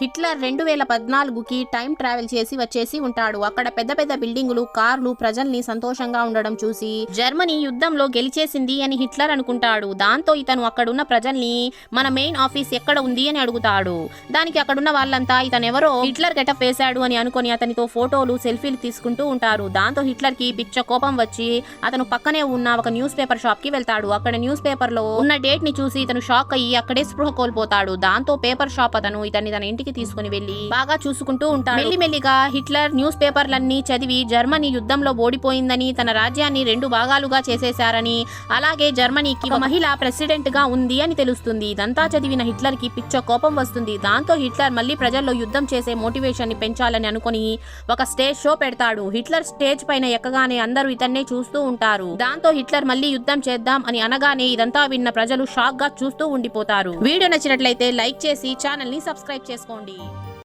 Hitler 2014కి time travel చేసి వచ్చేసి ఉంటాడు. అక్కడ పెద్ద పెద్ద బిల్డింగులు, కార్లు, ప్రజల్ని సంతోషంగా ఉండడం చూసి జర్మనీ యుద్ధంలో గెలిచేసింది అని హిట్లర్ అనుకుంటాడు. దాంతో ఇతను అక్కడున్న ప్రజల్ని మన మెయిన్ ఆఫీస్ ఎక్కడ ఉంది అని అడుగుతాడు. దానికి అక్కడున్న వాళ్ళంతా ఇతనెవరో హిట్లర్ గెటప్ వేశాడు అని అనుకుని అతనితో ఫోటోలు, సెల్ఫీలు తీసుకుంటూ ఉంటారు. దాంతో హిట్లర్ కి పిచ్చ కోపం వచ్చి అతను పక్కనే ఉన్న ఒక న్యూస్ పేపర్ షాప్ కి వెళ్తాడు. అక్కడ న్యూస్ పేపర్ లో ఉన్న డేట్ ని చూసి ఇతను షాక్ అయ్యి అక్కడే స్పృహ కోల్పోతాడు. దాంతో పేపర్ షాప్ అతను ఇతన్ని తన ఇంటికి తీసుకుని వెళ్లి బాగా చూసుకుంటూ ఉంటాడు. మెల్లిమెల్లిగా హిట్లర్ న్యూస్ పేపర్లన్నీ చదివి జర్మనీ యుద్ధంలో ఓడిపోయిందని, తన రాజ్యాన్ని 2 భాగాలుగా చేసేశారని, అలాగే జర్మనీకి ఒక మహిళ ప్రెసిడెంట్ గా ఉంది అని తెలుస్తుంది. ఇదంతా చదివిన హిట్లర్ కి పిచ్చ కోపం వస్తుంది. దాంతో హిట్లర్ మళ్ళీ ప్రజల్లో యుద్ధం చేసే మోటివేషన్ ని పెంచాలని అనుకుని ఒక స్టేజ్ షో పెడతాడు. హిట్లర్ స్టేజ్ పైన ఎక్కగానే అందరూ ఇతన్నే చూస్తూ ఉంటారు. దాంతో హిట్లర్ మళ్ళీ యుద్ధం చేద్దాం అని అనగానే ఇదంతా విన్న ప్రజలు షాక్ గా చూస్తూ ఉండిపోతారు. వీడియో నచ్చినట్లయితే లైక్ చేసి ఛానల్ ని సబ్స్క్రైబ్ చేసుకోండి.